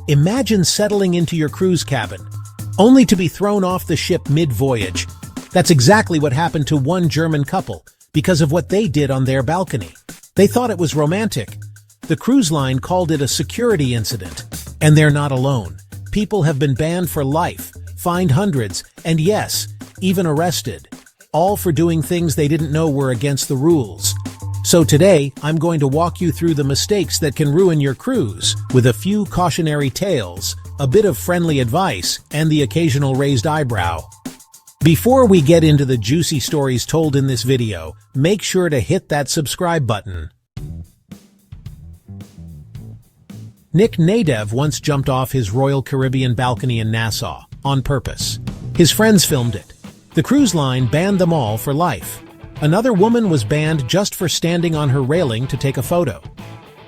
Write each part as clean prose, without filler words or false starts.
Imagine settling into your cruise cabin, only to be thrown off the ship mid-voyage. That's exactly what happened to one German couple because of what they did on their balcony. They thought it was romantic. The cruise line called it a security incident. And they're not alone. People have been banned for life, fined hundreds, and yes, even arrested. All for doing things they didn't know were against the rules. So today, I'm going to walk you through the mistakes that can ruin your cruise, with a few cautionary tales, a bit of friendly advice, and the occasional raised eyebrow. Before we get into the juicy stories told in this video, make sure to hit that subscribe button. Nick Nadev once jumped off his Royal Caribbean balcony in Nassau, on purpose. His friends filmed it. The cruise line banned them all for life. Another woman was banned just for standing on her railing to take a photo.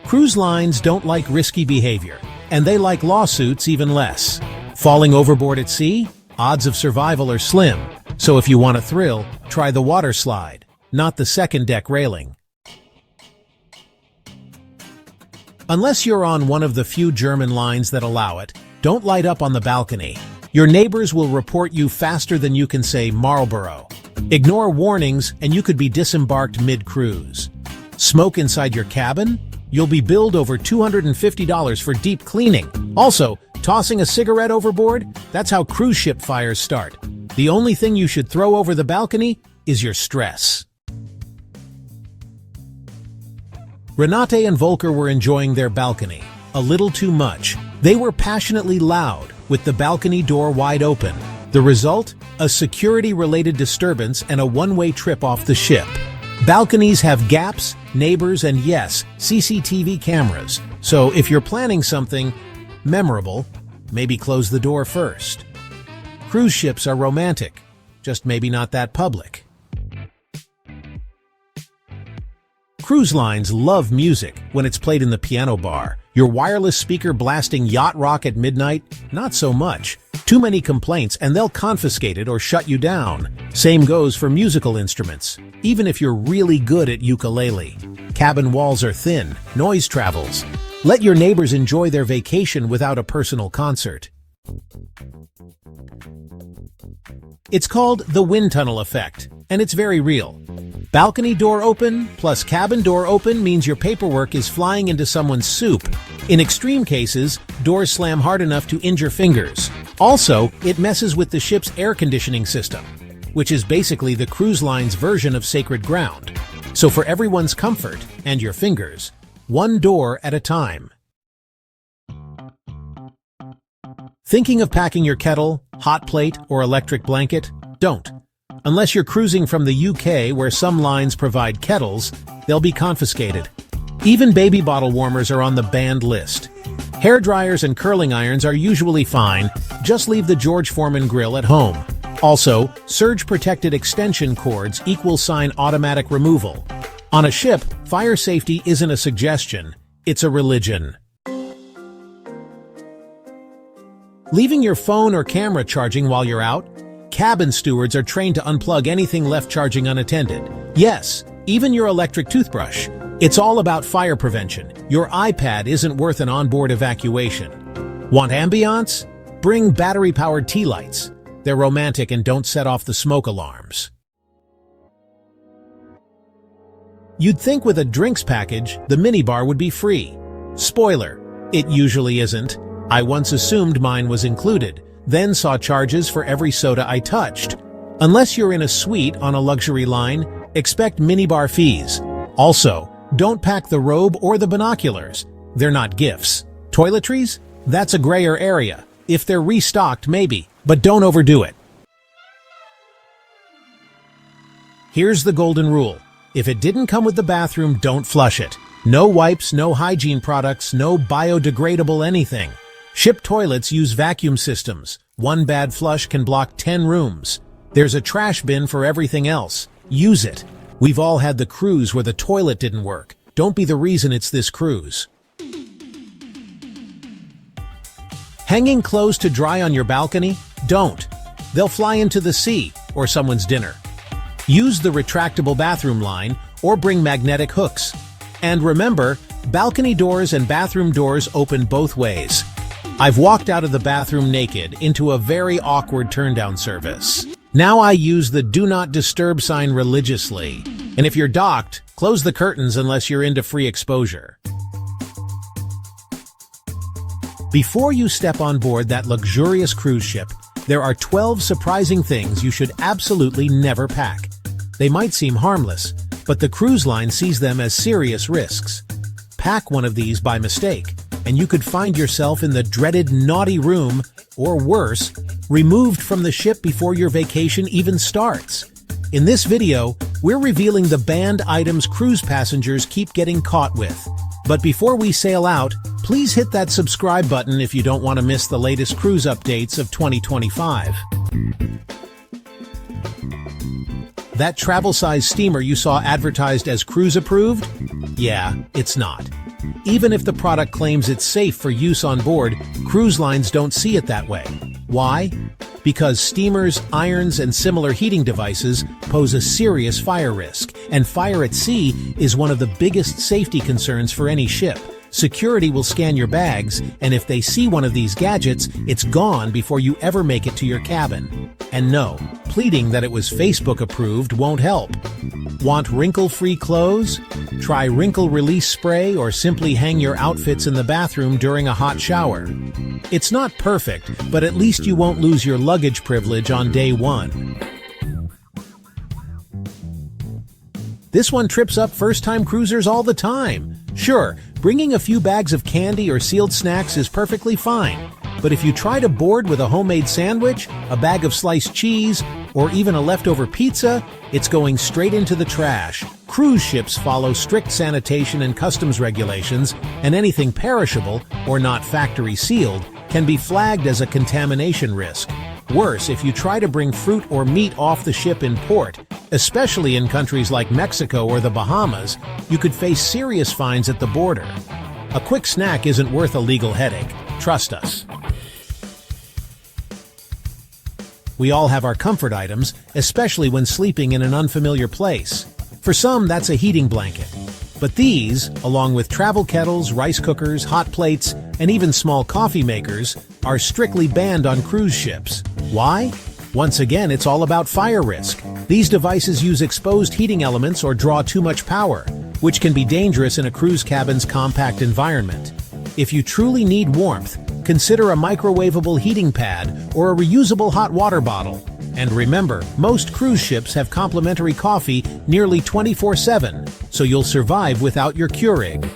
Cruise lines don't like risky behavior, and they like lawsuits even less. Falling overboard at sea? Odds of survival are slim, so if you want a thrill, try the water slide, not the second deck railing. Unless you're on one of the few German lines that allow it, don't light up on the balcony. Your neighbors will report you faster than you can say Marlboro. Ignore warnings and you could be disembarked mid-cruise. Smoke inside your cabin? You'll be billed over $250 for deep cleaning. Also, tossing a cigarette overboard? That's how cruise ship fires start. The only thing you should throw over the balcony is your stress. Renate and Volker were enjoying their balcony, a little too much. They were passionately loud, with the balcony door wide open. The result? A security-related disturbance and a one-way trip off the ship. Balconies have gaps, neighbors, and yes, CCTV cameras. So if you're planning something memorable, maybe close the door first. Cruise ships are romantic, just maybe not that public. Cruise lines love music when it's played in the piano bar. Your wireless speaker blasting yacht rock at midnight? Not so much. Too many complaints and they'll confiscate it or shut you down. Same goes for musical instruments, even if you're really good at ukulele. Cabin walls are thin, noise travels. Let your neighbors enjoy their vacation without a personal concert. It's called the wind tunnel effect, and it's very real. Balcony door open plus cabin door open means your paperwork is flying into someone's soup. In extreme cases, doors slam hard enough to injure fingers. Also, it messes with the ship's air conditioning system, which is basically the cruise line's version of sacred ground. So for everyone's comfort, and your fingers, one door at a time. Thinking of packing your kettle, hot plate, or electric blanket? Don't. Unless you're cruising from the UK where some lines provide kettles, they'll be confiscated. Even baby bottle warmers are on the banned list. Hair dryers and curling irons are usually fine, just leave the George Foreman grill at home. Also, surge-protected extension cords =sign automatic removal. On a ship, fire safety isn't a suggestion, it's a religion. Leaving your phone or camera charging while you're out? Cabin stewards are trained to unplug anything left charging unattended. Yes, even your electric toothbrush. It's all about fire prevention. Your iPad isn't worth an onboard evacuation. Want ambiance? Bring battery-powered tea lights. They're romantic and don't set off the smoke alarms. You'd think with a drinks package, the minibar would be free. Spoiler, it usually isn't. I once assumed mine was included, then saw charges for every soda I touched. Unless you're in a suite on a luxury line, expect minibar fees. Also, don't pack the robe or the binoculars. They're not gifts. Toiletries? That's a grayer area. If they're restocked, maybe, but don't overdo it. Here's the golden rule. If it didn't come with the bathroom, don't flush it. No wipes, no hygiene products, no biodegradable anything. Ship toilets use vacuum systems. One bad flush can block 10 rooms. There's a trash bin for everything else. Use it. We've all had the cruise where the toilet didn't work. Don't be the reason it's this cruise. Hanging clothes to dry on your balcony? Don't. They'll fly into the sea or someone's dinner. Use the retractable bathroom line or bring magnetic hooks. And remember, balcony doors and bathroom doors open both ways. I've walked out of the bathroom naked into a very awkward turndown service. Now I use the Do Not Disturb sign religiously. And if you're docked, close the curtains unless you're into free exposure. Before you step on board that luxurious cruise ship, there are 12 surprising things you should absolutely never pack. They might seem harmless, but the cruise line sees them as serious risks. Pack one of these by mistake, and you could find yourself in the dreaded naughty room, or worse, removed from the ship before your vacation even starts. In this video, we're revealing the banned items cruise passengers keep getting caught with. But before we sail out, please hit that subscribe button if you don't want to miss the latest cruise updates of 2025. That travel-sized steamer you saw advertised as cruise-approved? Yeah, it's not. Even if the product claims it's safe for use on board, cruise lines don't see it that way. Why? Because steamers, irons, and similar heating devices pose a serious fire risk, and fire at sea is one of the biggest safety concerns for any ship. Security will scan your bags, and if they see one of these gadgets, it's gone before you ever make it to your cabin. And no, pleading that it was Facebook approved won't help. Want wrinkle-free clothes? Try wrinkle release spray or simply hang your outfits in the bathroom during a hot shower. It's not perfect, but at least you won't lose your luggage privilege on day one. This one trips up first-time cruisers all the time. Sure, bringing a few bags of candy or sealed snacks is perfectly fine. But if you try to board with a homemade sandwich, a bag of sliced cheese, or even a leftover pizza, it's going straight into the trash. Cruise ships follow strict sanitation and customs regulations, and anything perishable, or not factory sealed, can be flagged as a contamination risk. Worse, if you try to bring fruit or meat off the ship in port, especially in countries like Mexico or the Bahamas, you could face serious fines at the border. A quick snack isn't worth a legal headache. Trust us. We all have our comfort items, especially when sleeping in an unfamiliar place. For some, that's a heating blanket. But these, along with travel kettles, rice cookers, hot plates, and even small coffee makers, are strictly banned on cruise ships. Why? Once again, it's all about fire risk. These devices use exposed heating elements or draw too much power, which can be dangerous in a cruise cabin's compact environment. If you truly need warmth, consider a microwavable heating pad or a reusable hot water bottle. And remember, most cruise ships have complimentary coffee nearly 24/7, so you'll survive without your Keurig.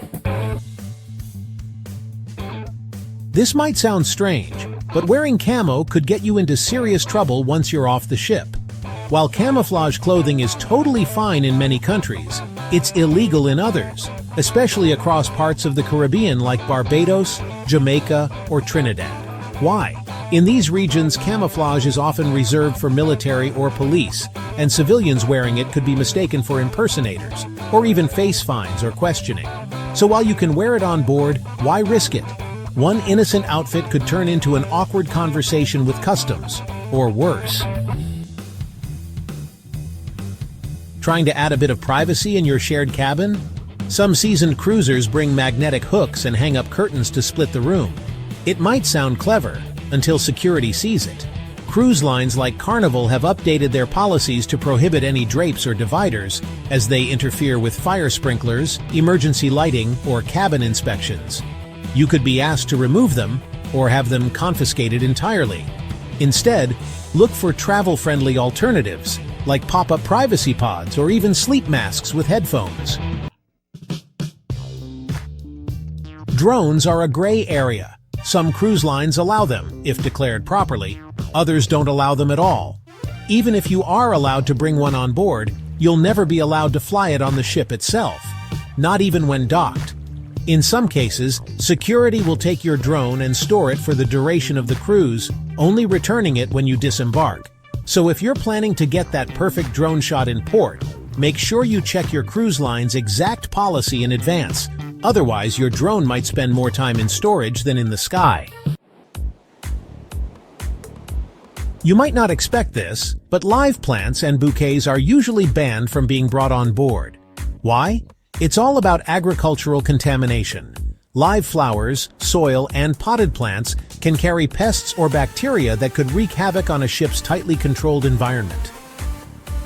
This might sound strange, but wearing camo could get you into serious trouble once you're off the ship. While camouflage clothing is totally fine in many countries, it's illegal in others, especially across parts of the Caribbean like Barbados, Jamaica, or Trinidad. Why? In these regions, camouflage is often reserved for military or police, and civilians wearing it could be mistaken for impersonators, or even face fines or questioning. So while you can wear it on board, why risk it? One innocent outfit could turn into an awkward conversation with customs, or worse. Trying to add a bit of privacy in your shared cabin? Some seasoned cruisers bring magnetic hooks and hang up curtains to split the room. It might sound clever, until security sees it. Cruise lines like Carnival have updated their policies to prohibit any drapes or dividers, as they interfere with fire sprinklers, emergency lighting, or cabin inspections. You could be asked to remove them, or have them confiscated entirely. Instead, look for travel-friendly alternatives, like pop-up privacy pods or even sleep masks with headphones. Drones are a gray area. Some cruise lines allow them, if declared properly. Others don't allow them at all. Even if you are allowed to bring one on board, you'll never be allowed to fly it on the ship itself, not even when docked. In some cases, security will take your drone and store it for the duration of the cruise, only returning it when you disembark. So if you're planning to get that perfect drone shot in port, make sure you check your cruise line's exact policy in advance. Otherwise, your drone might spend more time in storage than in the sky. You might not expect this, but live plants and bouquets are usually banned from being brought on board. Why? It's all about agricultural contamination. Live flowers, soil, and potted plants can carry pests or bacteria that could wreak havoc on a ship's tightly controlled environment.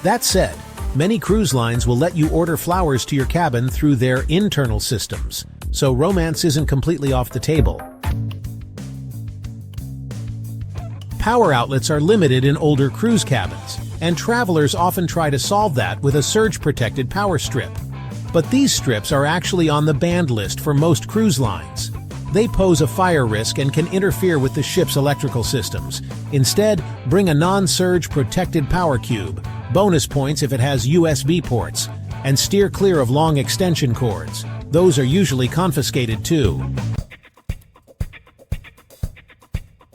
That said, many cruise lines will let you order flowers to your cabin through their internal systems, so romance isn't completely off the table. Power outlets are limited in older cruise cabins, and travelers often try to solve that with a surge-protected power strip. But these strips are actually on the banned list for most cruise lines. They pose a fire risk and can interfere with the ship's electrical systems. Instead, bring a non-surge protected power cube, bonus points if it has USB ports, and steer clear of long extension cords. Those are usually confiscated too.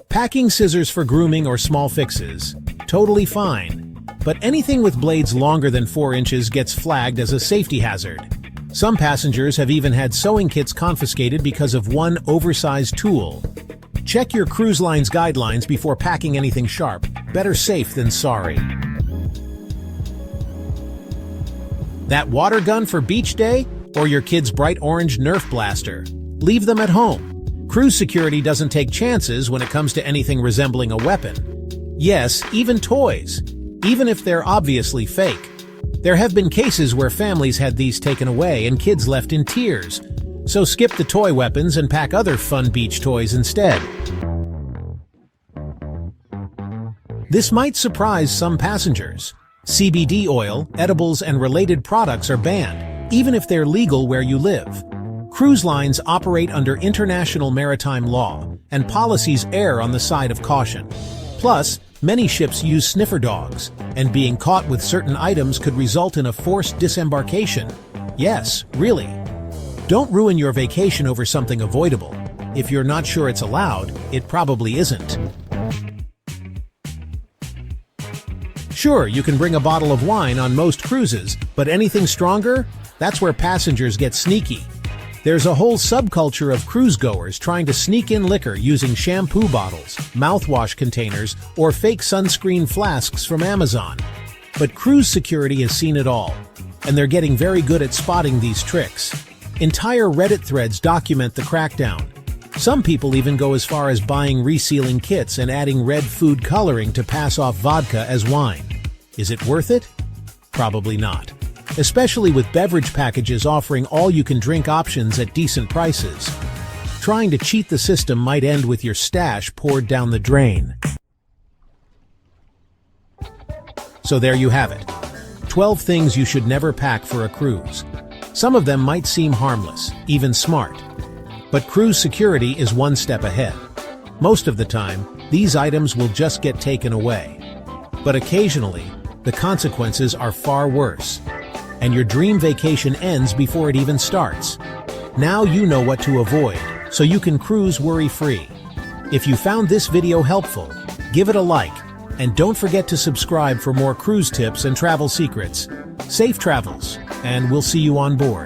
Packing scissors for grooming or small fixes. Totally fine. But anything with blades longer than 4 inches gets flagged as a safety hazard. Some passengers have even had sewing kits confiscated because of one oversized tool. Check your cruise line's guidelines before packing anything sharp. Better safe than sorry. That water gun for beach day? Or your kid's bright orange Nerf blaster? Leave them at home. Cruise security doesn't take chances when it comes to anything resembling a weapon. Yes, even toys. Even if they're obviously fake. There have been cases where families had these taken away and kids left in tears. So skip the toy weapons and pack other fun beach toys instead. This might surprise some passengers. CBD oil, edibles, and related products are banned, even if they're legal where you live. Cruise lines operate under international maritime law, and policies err on the side of caution. Plus, many ships use sniffer dogs, and being caught with certain items could result in a forced disembarkation. Yes, really. Don't ruin your vacation over something avoidable. If you're not sure it's allowed, it probably isn't. Sure, you can bring a bottle of wine on most cruises, but anything stronger? That's where passengers get sneaky. There's a whole subculture of cruise-goers trying to sneak in liquor using shampoo bottles, mouthwash containers, or fake sunscreen flasks from Amazon. But cruise security has seen it all, and they're getting very good at spotting these tricks. Entire Reddit threads document the crackdown. Some people even go as far as buying resealing kits and adding red food coloring to pass off vodka as wine. Is it worth it? Probably not. Especially with beverage packages offering all-you-can-drink options at decent prices. Trying to cheat the system might end with your stash poured down the drain. So there you have it. 12 things you should never pack for a cruise. Some of them might seem harmless, even smart. But cruise security is one step ahead. Most of the time, these items will just get taken away. But occasionally, the consequences are far worse. And your dream vacation ends before it even starts. Now you know what to avoid, so you can cruise worry-free. If you found this video helpful, give it a like, and don't forget to subscribe for more cruise tips and travel secrets. Safe travels, and we'll see you on board.